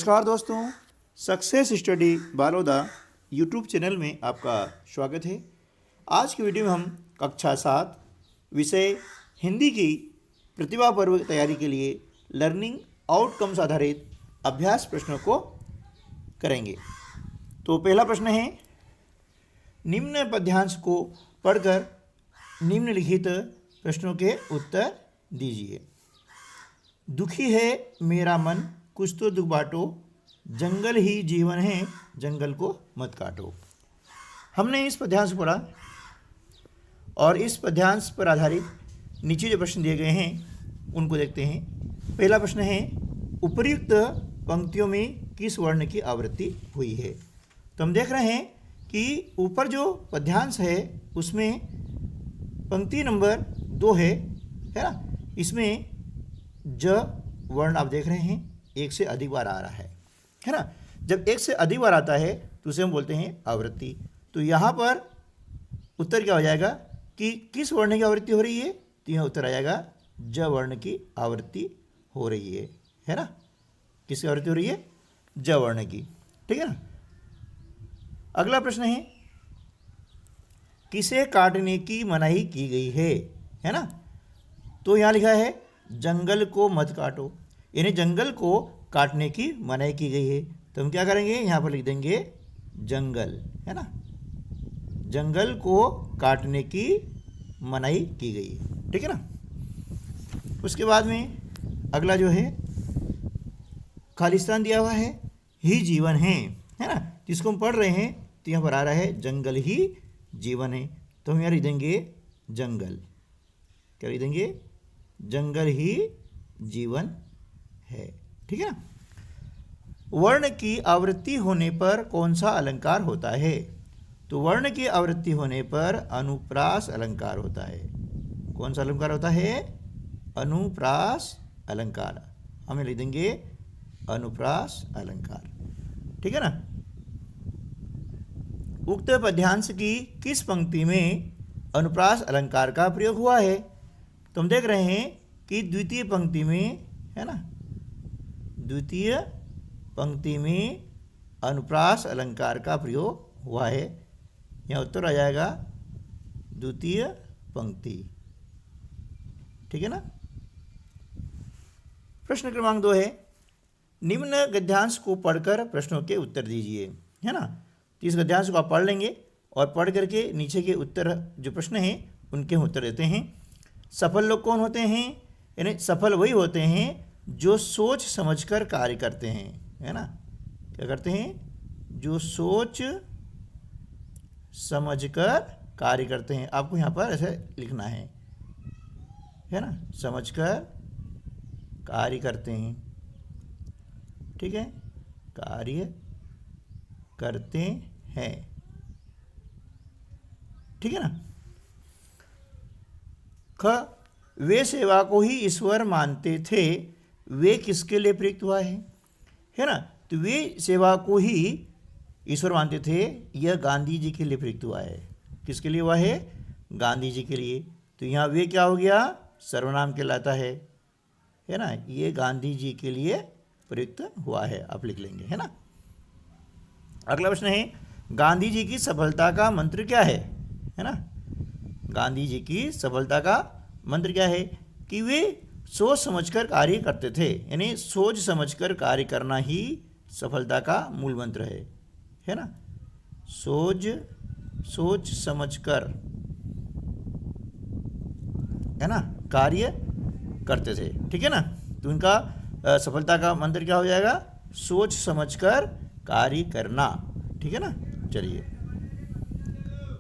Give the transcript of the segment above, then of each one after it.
नमस्कार दोस्तों, success study Baloda YouTube channel में आपका स्वागत है। आज की वीडियो में हम कक्षा 7 विषय हिंदी की प्रतिभा पर्व तैयारी के लिए लर्निंग आउटकम्स आधारित अभ्यास प्रश्नों को करेंगे। तो पहला प्रश्न है, निम्न पद्यांश को पढ़कर निम्नलिखित प्रश्नों के उत्तर दीजिए। दुखी है मेरा मन, कुछ तो दुख बांटो, जंगल ही जीवन है, जंगल को मत काटो। हमने इस पद्यांश पढ़ा और इस पद्यांश पर आधारित नीचे जो प्रश्न दिए गए हैं उनको देखते हैं। पहला प्रश्न है, उपर्युक्त पंक्तियों में किस वर्ण की आवृत्ति हुई है। तो हम देख रहे हैं कि ऊपर जो पद्यांश है उसमें पंक्ति नंबर 2 है ना। इसमें ज वर्ण आप देख रहे हैं एक से अधिक बार आ रहा है ना। जब एक से अधिक बार आता है तो उसे हम बोलते हैं आवृत्ति। तो यहाँ पर उत्तर क्या हो जाएगा कि किस वर्ण की आवृत्ति हो रही है, तो यहाँ उत्तर आ जाएगा ज वर्ण की आवृत्ति हो रही है ना। किसकी आवृत्ति हो रही है? ज वर्ण की, ठीक है ना। अगला प्रश्न है, किसे काटने की मनाही की गई है ना। तो यहाँ लिखा है जंगल को मत काटो, यानी जंगल को काटने की मनाही की गई है। तो हम क्या करेंगे, यहाँ पर लिख देंगे जंगल, है ना। जंगल को काटने की मनाही की गई है, ठीक है ना। उसके बाद में अगला जो है, खालिस्तान दिया हुआ है, ही जीवन है ना। जिसको हम पढ़ रहे हैं तो यहाँ पर आ रहा है जंगल ही जीवन है। तो हम यहाँ लिख देंगे जंगल, क्या लिख देंगे, जंगल ही जीवन है, ठीक है ना। वर्ण की आवृत्ति होने पर कौन सा अलंकार होता है। तो वर्ण की आवृत्ति होने पर अनुप्रास अलंकार होता है। कौन सा अलंकार होता है? अनुप्रास अलंकार। हमें लिख देंगे अनुप्रास अलंकार, ठीक है ना। उक्त पद्यांश की किस पंक्ति में अनुप्रास अलंकार का प्रयोग हुआ है। तो हम देख रहे हैं कि द्वितीय पंक्ति में, है ना, द्वितीय पंक्ति में अनुप्रास अलंकार का प्रयोग हुआ है। यहाँ उत्तर आ जाएगा द्वितीय पंक्ति, ठीक है ना। प्रश्न क्रमांक 2 है, निम्न गद्यांश को पढ़कर प्रश्नों के उत्तर दीजिए, है ना। तो इस गद्यांश को आप पढ़ लेंगे और पढ़ करके नीचे के उत्तर जो प्रश्न हैं उनके हम उत्तर देते हैं। सफल लोग कौन होते हैं, यानी सफल वही होते हैं जो सोच समझकर कार्य करते हैं, है ना। क्या करते हैं? जो सोच समझकर कार्य करते हैं। आपको यहाँ पर ऐसे लिखना है ना, समझकर कार्य करते हैं, ठीक है, कार्य करते हैं, ठीक है ना। ख, वे सेवा को ही ईश्वर मानते थे, वे किसके लिए प्रयुक्त हुआ है ना। तो वे सेवा को ही ईश्वर मानते थे, यह गांधी जी के लिए प्रयुक्त हुआ है। किसके लिए हुआ है? गांधी जी के लिए। तो यहाँ वे क्या हो गया? सर्वनाम कहलाता है ना। ये गांधी जी के लिए प्रयुक्त हुआ है, आप लिख लेंगे, है ना। अगला प्रश्न है, गांधी जी की सफलता का मंत्र क्या है ना। गांधी जी की सफलता का मंत्र क्या है कि वे सोच समझकर कार्य करते थे, यानी सोच समझकर कार्य करना ही सफलता का मूल मंत्र है ना। सोच समझकर, है ना, कार्य करते थे, ठीक है ना। तो उनका सफलता का मंत्र क्या हो जाएगा? सोच समझकर कार्य करना, ठीक है ना। चलिए,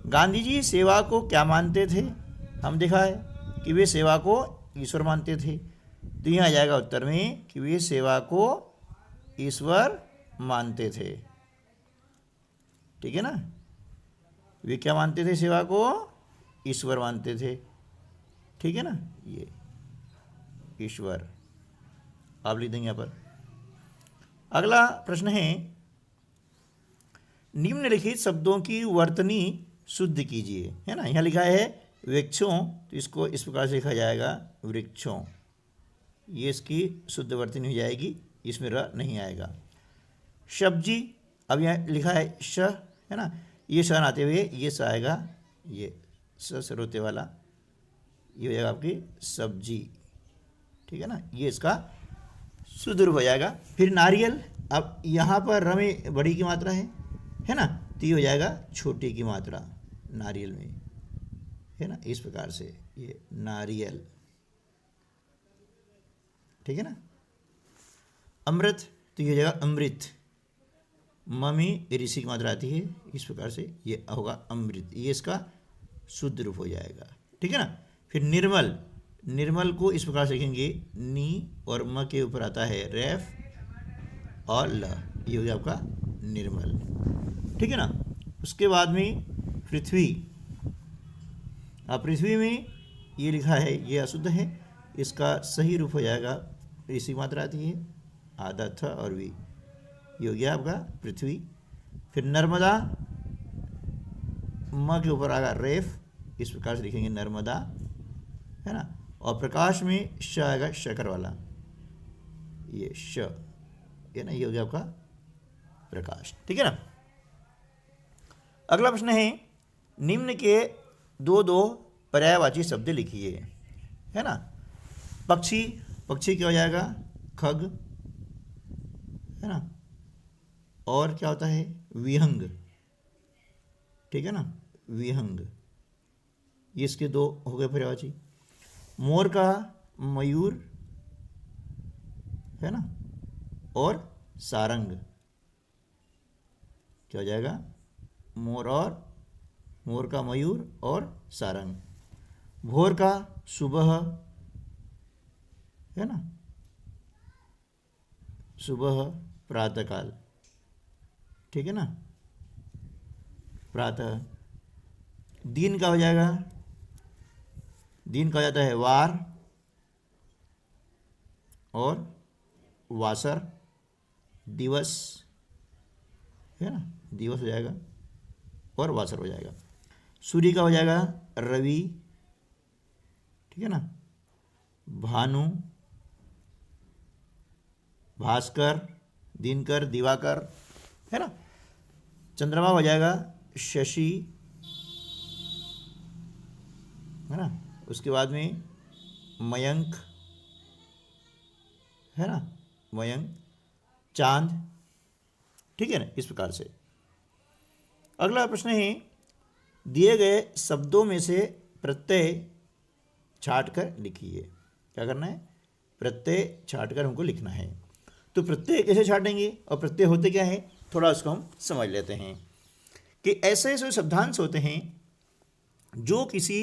गांधी जी सेवा को क्या मानते थे। हम देखा है कि वे सेवा को ईश्वर मानते थे। तो यहाँ आ जाएगा उत्तर में कि वे सेवा को ईश्वर मानते थे, ठीक है ना। वे क्या मानते थे? सेवा को ईश्वर मानते थे, ठीक है ना। ये ईश्वर आप लिख देंगे यहाँ पर। अगला प्रश्न है, निम्नलिखित शब्दों की वर्तनी शुद्ध कीजिए, है ना। यहाँ लिखा है वृक्षों, तो इसको इस प्रकार से लिखा जाएगा वृक्षों। ये इसकी शुद्ध वर्तनी हो जाएगी, इसमें र नहीं आएगा। सब्जी, अब यहाँ लिखा है श, है ना, ये श आते हुए ये स आएगा, ये स सरोते वाला, ये हो जाएगा आपकी सब्जी, ठीक है ना, ये इसका शुद्ध रूप हो जाएगा। फिर नारियल, अब यहाँ पर र में बड़ी की मात्रा है ना, तो ये हो जाएगा छोटी की मात्रा नारियल में, है ना, इस प्रकार से ये नारियल, ठीक है ना। अमृत, तो ये हो जाएगा अमृत, म में ऋषि की मात्रा आती है, इस प्रकार से ये होगा अमृत, ये इसका शुद्ध रूप हो जाएगा, ठीक है ना। फिर निर्मल, निर्मल को इस प्रकार से लिखेंगे, नी और म के ऊपर आता है रेफ और ल, ये हो गया आपका निर्मल, ठीक है ना। उसके बाद में पृथ्वी, अब पृथ्वी में ये लिखा है ये अशुद्ध है, इसका सही रूप हो जाएगा, ऋषि मात्रा आती है, आधा थ और वी, ये हो गया आपका पृथ्वी। फिर नर्मदा, म के ऊपर आएगा रेफ, इस प्रकार से लिखेंगे नर्मदा, है ना। और प्रकाश में श आएगा शकर वाला, ये श, ये ना, ये हो गया आपका प्रकाश, ठीक है ना। अगला प्रश्न है, निम्न के दो दो पर्यायवाची शब्द लिखिए, है ना। पक्षी, पक्षी क्या हो जाएगा, खग, है ना, और क्या होता है, विहंग, ठीक है ना, विहंग, ये इसके दो हो गए पर्यायवाची। मोर का मयूर, है ना, और सारंग, क्या हो जाएगा, मोर और मोर का मयूर और सारंग। भोर का सुबह, है ना, सुबह प्रातःकाल, ठीक है ना, प्रातः। दिन का हो जाएगा, दिन का हो जाता है वार और वासर, दिवस, है ना, दिवस हो जाएगा और वासर हो जाएगा। सूर्य का हो जाएगा रवि, ठीक है ना, भानु, भास्कर, दिनकर, दिवाकर, है ना। चंद्रमा हो जाएगा शशि, है ना। उसके बाद में मयंक, है ना, मयंक, चांद, ठीक है ना, इस प्रकार से। अगला प्रश्न है, दिए गए शब्दों में से प्रत्यय छाट कर लिखिए। क्या करना है, प्रत्यय छाट कर हमको लिखना है। तो प्रत्यय कैसे छाटेंगे और प्रत्यय होते क्या है, थोड़ा उसको हम समझ लेते हैं कि ऐसे ऐसे शब्दांश होते हैं जो किसी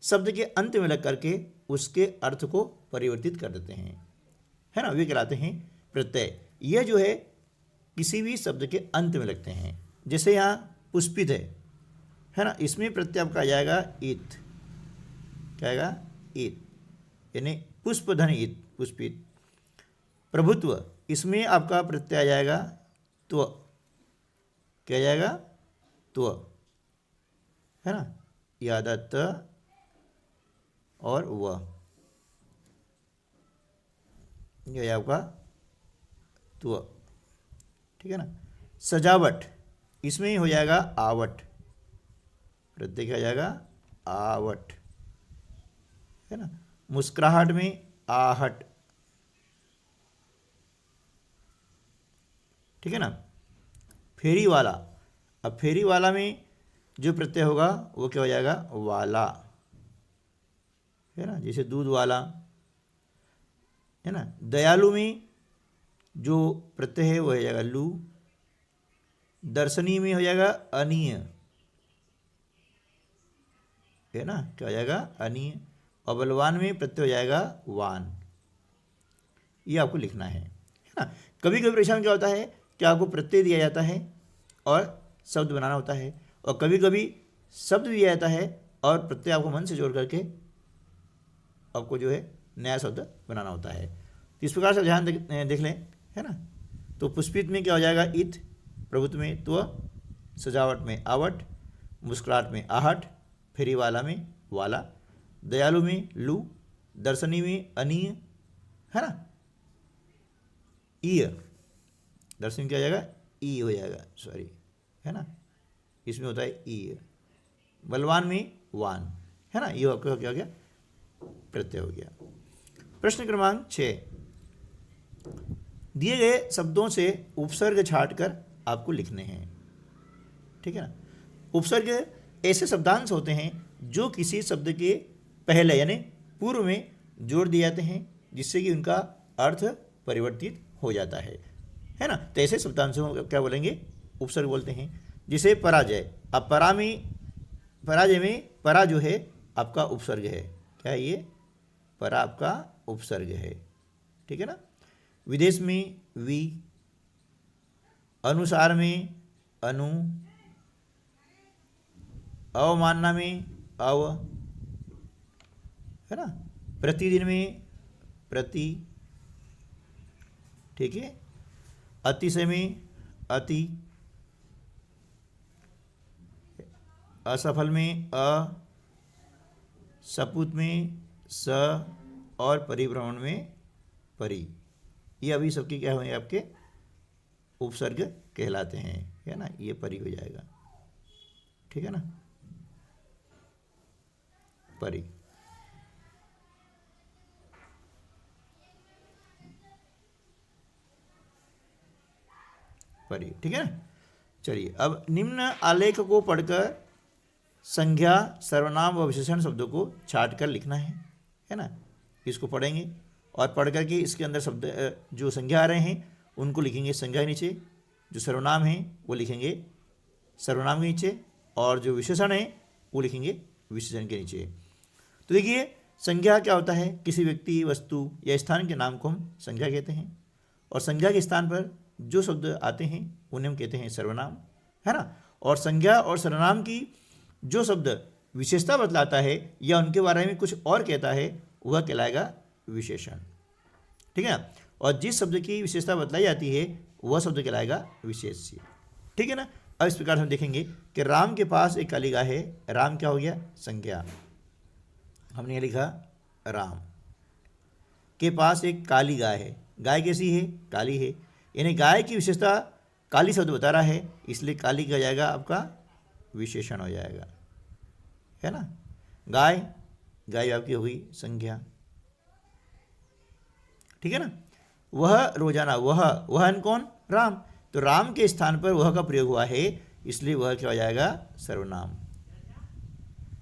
शब्द के अंत में लग करके उसके अर्थ को परिवर्तित कर देते हैं, है ना, वे कहलाते हैं प्रत्यय। यह जो है किसी भी शब्द के अंत में लगते हैं। जैसे यहाँ पुष्पित है ना, इसमें प्रत्यय आपका आ जाएगा इत, क्या आएगा, इत, यानी पुष्पधन इत, पुष्पित। प्रभुत्व, इसमें आपका प्रत्यय आ जाएगा त्व, क्या आ जाएगा, त्व, है ना, याद त और व, ये है आपका त्व, ठीक है ना। सजावट, इसमें ही हो जाएगा आवट, प्रत्यय क्या आ जाएगा, आवट, है ना। मुस्कुराहट में आहट, ठीक है ना। फेरी वाला, अब फेरी वाला में जो प्रत्यय होगा वो क्या हो जाएगा, वाला, है ना, जैसे दूध वाला, है ना। दयालु में जो प्रत्यय है वो हो जाएगा लू। दर्शनीय में हो जाएगा अनीय, है ना, क्या हो जाएगा, अनीय। और बलवान में प्रत्यय हो जाएगा वान। ये आपको लिखना है ना। कभी कभी परीक्षा में क्या होता है कि आपको प्रत्यय दिया जाता है और शब्द बनाना होता है, और कभी कभी शब्द दिया जाता है और प्रत्यय आपको मन से जोड़ करके आपको जो है नया शब्द बनाना होता है। तो इस प्रकार से ध्यान देख लें, है ना। तो पुष्पित में क्या हो जाएगा, इत। प्रभुत्व में त्व, सजावट में आवट, मुस्कुराहट में आहट, फेरी वाला में वाला, दयालु में लू, दर्शनी में अनीय, है ना, ईय। दर्शनी क्या हो जाएगा, ई हो जाएगा, सॉरी, है ना, इसमें होता है ई। बलवान में वान, है ना, ये आपका क्या हो गया, प्रत्यय हो गया। प्रश्न क्रमांक 6, दिए गए शब्दों से उपसर्ग छांटकर आपको लिखने हैं। ठीक है ना। उपसर्ग ऐसे शब्दांश होते हैं जो किसी शब्द के पहले यानी पूर्व में जोड़ दिए जाते हैं, जिससे कि उनका अर्थ परिवर्तित हो जाता है ना। तो ऐसे शब्दांशों को क्या बोलेंगे, उपसर्ग बोलते हैं। जैसे पराजय, अब पराजय में परा जो है आपका उपसर्ग है, क्या है ये, परा आपका उपसर्ग है। ठीक है ना। विदेश में वि, अनुसार में अनु, अवमानना में अव, है ना, प्रतिदिन में प्रति, ठीक है, अतिशय में अति, असफल में अ, सपूत में स और परिभ्रमण में परि, ये अभी सबके क्या होंगे, आपके उपसर्ग कहलाते हैं, है ना, ये परि हो जाएगा। ठीक है ना, परि। परि, ठीक है ना। चलिए, अब निम्न आलेख को पढ़कर संज्ञा, सर्वनाम व विशेषण शब्दों को छांट कर लिखना है ना। इसको पढ़ेंगे और पढ़ करके इसके अंदर शब्द जो संज्ञा आ रहे हैं उनको लिखेंगे संज्ञा के नीचे, जो सर्वनाम है वो लिखेंगे सर्वनाम के नीचे, और जो विशेषण है वो लिखेंगे विशेषण के नीचे। तो देखिए, संज्ञा क्या होता है, किसी व्यक्ति, वस्तु या स्थान के नाम को हम संज्ञा कहते हैं, और संज्ञा के स्थान पर जो शब्द आते हैं उन्हें हम कहते हैं सर्वनाम, है ना। और संज्ञा और सर्वनाम की जो शब्द विशेषता बतलाता है या उनके बारे में कुछ और कहता है वह कहलाएगा विशेषण। ठीक है ना। और जिस शब्द की विशेषता बतलाई जाती है वह शब्द कहलाएगा विशेष्य। ठीक है ना। अब इस प्रकार हम देखेंगे कि राम के पास एक काली गाय है, राम क्या हो गया, संज्ञा, हमने ये लिखा राम के पास एक काली गाय है। गाय कैसी है, काली है, यानी गाय की विशेषता काली शब्द बता रहा है, इसलिए काली क्या जाएगा, आपका विशेषण हो जाएगा, है ना। गाय, गाय आपकी हो गई संज्ञा। ठीक है ना। वह रोजाना, वह कौन, राम, तो राम के स्थान पर वह का प्रयोग हुआ है, इसलिए वह क्या हो जाएगा, सर्वनाम।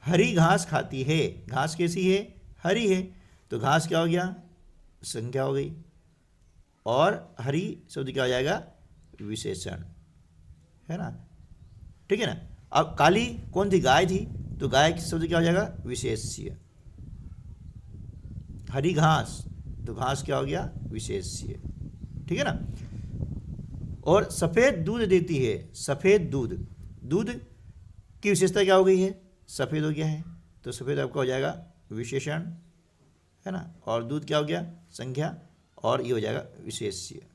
हरी घास खाती है, घास कैसी है, हरी है, तो घास क्या हो गया, संज्ञा हो गई, और हरी शब्द क्या हो जाएगा, विशेषण, है ना। ठीक है ना। अब काली कौन थी, गाय थी, तो गाय की शब्द क्या हो जाएगा, विशेष्य। हरी घास, तो घास क्या हो गया, विशेष्य। ठीक है ना। और सफ़ेद दूध देती है, सफ़ेद दूध, दूध की विशेषता क्या हो गई है, सफ़ेद हो गया है, तो सफ़ेद आपका हो जाएगा विशेषण, है ना। और दूध क्या हो गया, संज्ञा, और ये हो जाएगा विशेष्य।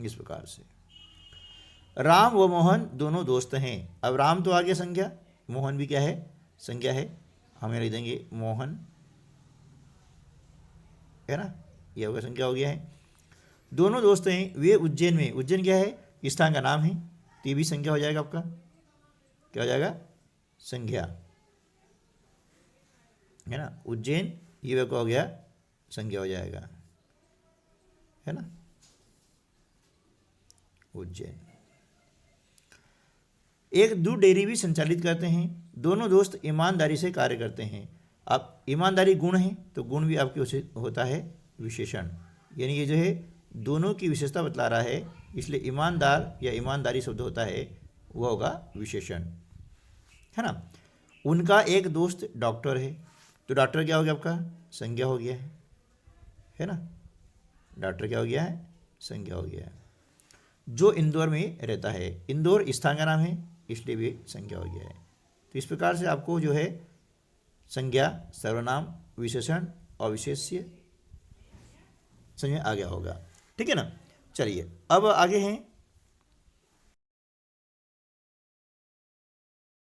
इस प्रकार से राम व मोहन दोनों दोस्त हैं। अब राम तो आ गया संज्ञा, मोहन भी क्या है, संज्ञा है, हमें लिख देंगे मोहन, है ना, ये होगा संज्ञा हो गया है। दोनों दोस्त हैं, वे उज्जैन में, उज्जैन क्या है, स्थान का नाम है, तो ये भी संज्ञा हो जाएगा, आपका क्या हो जाएगा, संज्ञा, है ना। उज्जैन ये क्या हो गया, संज्ञा हो जाएगा, है ना, उज्जैन। एक दूध डेयरी भी संचालित करते हैं, दोनों दोस्त ईमानदारी से कार्य करते हैं। अब ईमानदारी गुण है, तो गुण भी आपके होता है विशेषण, यानी ये जो है दोनों की विशेषता बतला रहा है, इसलिए ईमानदार या ईमानदारी शब्द होता है वह होगा विशेषण, है ना। उनका एक दोस्त डॉक्टर है, तो डॉक्टर क्या हो गया, आपका संज्ञा हो गया है ना, डॉक्टर क्या हो गया है, संज्ञा हो गया है। जो इंदौर में रहता है, इंदौर स्थान का नाम है, इसलिए भी संज्ञा हो गया है। तो इस प्रकार से आपको जो है संज्ञा, सर्वनाम, विशेषण और विशेष्य समझ में आ गया होगा। ठीक है ना। चलिए, अब आगे हैं